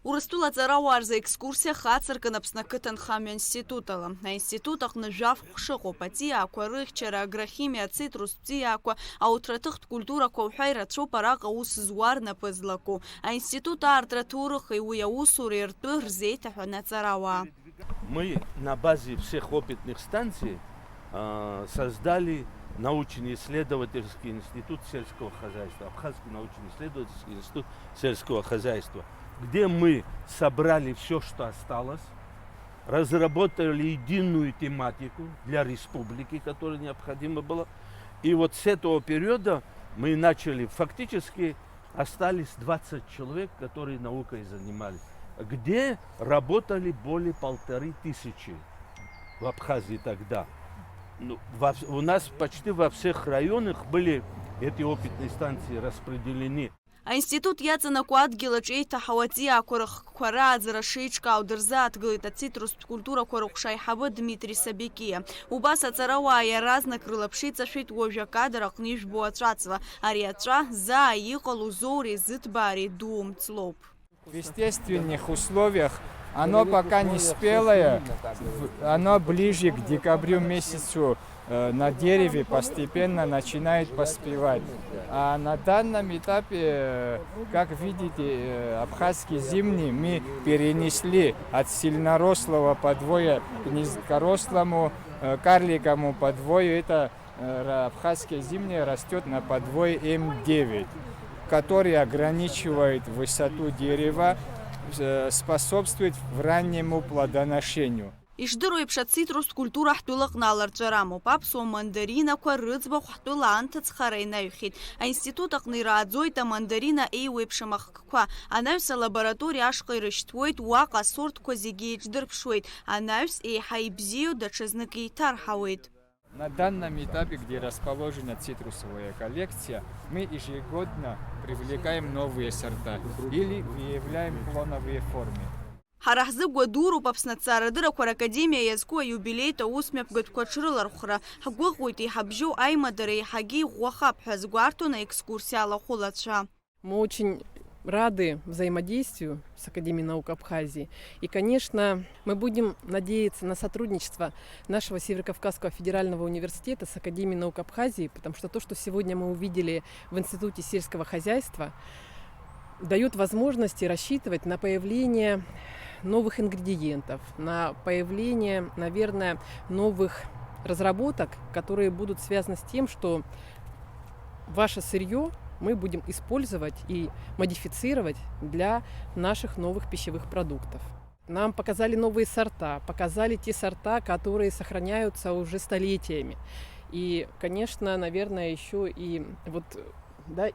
Урыстәыла аҵарауаа рзы екскурсиа хацыркын Аԥсны ақыҭанхамҩа институтала. Аинститут аҟны жәафқәак шыҟоуп, аҵиаақәа, рыхьчара, агрохимиа, ацитрустә ҵиаақәа, ауҭраҭыхтә культурақәа уҳәа ирацәоуп араҟа ус зуа рнапы злаку. Аинститут аартра ҭоурыхи уи аусуреи ртәы рзеиҭаҳәан аҵарауаа. Мы на базе всех опытных станций создали научно-исследовательский институт сельского хозяйства, Абхазский научно-исследовательский институт сельского хозяйства, где мы собрали все, что осталось, разработали единую тематику для республики, которая необходима была. И вот с этого периода мы начали, фактически остались 20 человек, которые наукой занимались, где работали более 1500 в Абхазии тогда. У нас почти во всех районах были эти опытные станции распределены. Аинститут иаҵанакуа адгьылаҿ еиҭаҳауа аҵиаақәа рыхқәа рааӡара шеиҿкаау дырзааҭгылеит ацитрустә культурақәа рыҟәша аиҳабы Дмитри Сабекиа. Убас аҵарауаа иаразнак рылаԥш иҵашәеит уажә акадр аҟны ижәбо аҵәаҵла. Ари аҵәа заа иҟало зоуреи зыҭбаареи дуумҵлоуп. В естественных условиях оно пока не спелое, оно ближе к декабрю месяцу на дереве постепенно начинает поспевать. А на данном этапе, как видите, абхазский зимний мы перенесли от сильнорослого подвоя к низкорослому карликовому подвою. Это абхазское зимнее растет на подвое М9, который ограничивает высоту дерева, способствует раннему плодоношению. Ишдыру еиԥш ацитрустә культура ҳтәыла аҟны аларҵәарамоуп. Аԥсуа мандаринақәа рыӡбахә ҳтәыла анҭыҵхара инаҩхьеит. Аинститут аҟны ирааӡоит амандарина еиуеиԥшым ахкқәа. Анаҩс алабораториа ашҟа ирышьҭуеит, уаҟа асортқәа зегьы еиҿдырԥшуеит. Анаҩс еиҳа ибзиоу даҽазнык еиҭарҳауеит. На данном этапе, где расположена цитрусовая коллекция, мы ежегодно привлекаем новые сорта или выявляем клоновые формы. Ҳара ҳзыгәадуроуп Аԥсны аҭҵаарадырақәа ракадемиа иазку аиубилеит аусмҩаԥгатәқәа аҽрылархәра. Ҳгәыӷуеит еиҳабжьоу аимадара еиҳагьы иӷәӷәахап ҳәа згәарҭон аекскурсиа алахәылацәа. Мы очень рады взаимодействию с Академией наук Абхазии. И, конечно, мы будем надеяться на сотрудничество нашего Северокавказского федерального университета с Академией наук Абхазии, потому что то, что сегодня мы увидели в Институте сельского хозяйства, дает возможности рассчитывать на появление новых ингредиентов, на появление, наверное, новых разработок, которые будут связаны с тем, что ваше сырье мы будем использовать и модифицировать для наших новых пищевых продуктов. Нам показали новые сорта, показали те сорта, которые сохраняются уже столетиями. И, конечно, наверное, еще и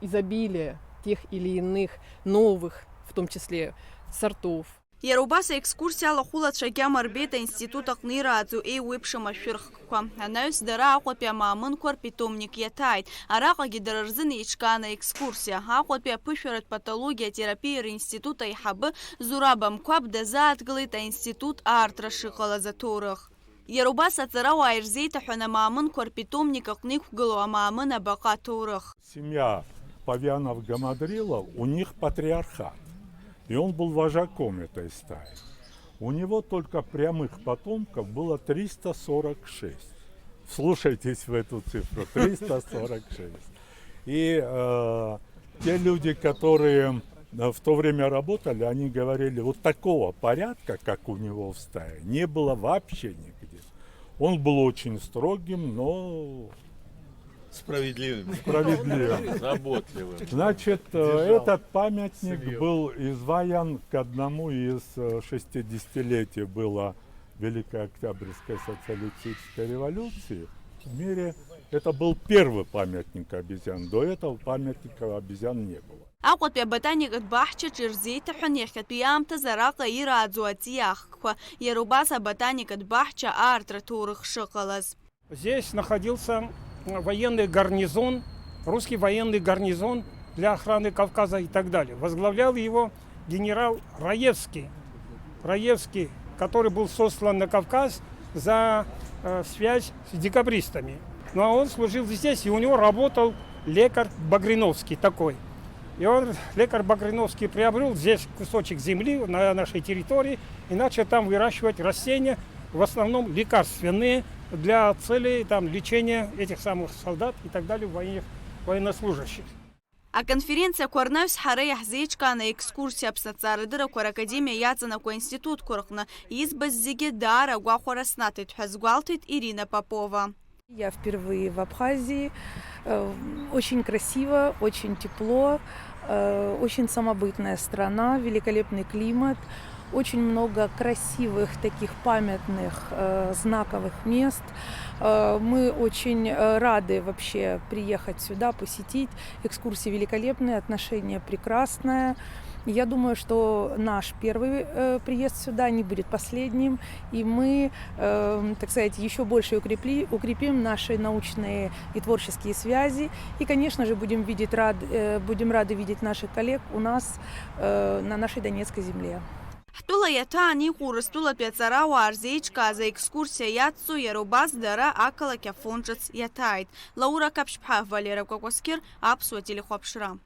изобилие тех или иных новых, в том числе, сортов. Иара убас аекскурсиа алахәылацәагьы амарбеит аинститут аҟны ирааӡоу еиуеиԥшым ашәырхқәа. Анаҩс дара Аҟәатәи амаамынқәа рпитомник иаҭааит. Араҟагьы дара рзын еиҿкаан аекскурсиа. Аҟәатәи аԥышәаратә патологиа терапиа ринститут аиҳабы Зураб Амқәаб дазааҭгылеит аинститут аартра шыҟалаз аҭоурых. Иара убас аҵарауаа ирзеиҭаҳәан амаамынқәа рпитомник аҟны иқәгылоу амаамын абаҟа аҭоурых. Семья Павианов-Гамадрила, у них патриархат. И он был вожаком этой стаи. У него только прямых потомков было 346. Вслушайтесь в эту цифру. 346. И те люди, которые в то время работали, они говорили, вот такого порядка, как у него в стае, не было вообще нигде. Он был очень строгим, но... Справедливым. Заботливым. Значит, этот памятник был изваян к одному из 60-летий было Великой Октябрьской социалистической революции. В мире это был первый памятник обезьян. До этого памятника обезьян не было. Аҟәатәи аботаникатә баҳчаҿ ирзеиҭаҳәан иахьатәи аамҭаз араҟа ирааӡоу аҵиаахқәа. Иара убас аботаникатә баҳча аартра ҭоурых шыҟалаз. Здесь находился военный гарнизон, русский военный гарнизон для охраны Кавказа и так далее. Возглавлял его генерал Раевский. Раевский, который был сослан на Кавказ за связь с декабристами. Ну а он служил здесь, и у него работал лекарь Багриновский такой. И он, лекарь Багриновский, приобрел здесь кусочек земли на нашей территории и начал там выращивать растения, в основном лекарственные, для целей лечения этих самых солдат и так далее, военнослужащих. А конференция Куарнаус Харея Хзеечка на экскурсия Псацарадыра Куар Академия Яцанако институт Курхна из Баззиги Дара Гуахураснатит Хазгуалтит Ирина Попова. Я впервые в Абхазии. Очень красиво, очень тепло, очень самобытная страна, великолепный климат, очень много красивых таких памятных знаковых мест. Мы очень рады вообще приехать сюда, посетить. Экскурсии великолепные, отношения прекрасное. Я думаю, что наш первый приезд сюда не будет последним, и мы, так сказать, еще больше укрепим наши научные и творческие связи. И, конечно же, будем рады видеть наших коллег у нас на нашей Донецкой земле. Хтула ятани хурыстула пяцарау арзеечка за экскурсия яцу ярубаз дара акала кяфонжец ятайт. Лаура Капшпха, Валера Кокоскер, Апсуа телехопшра.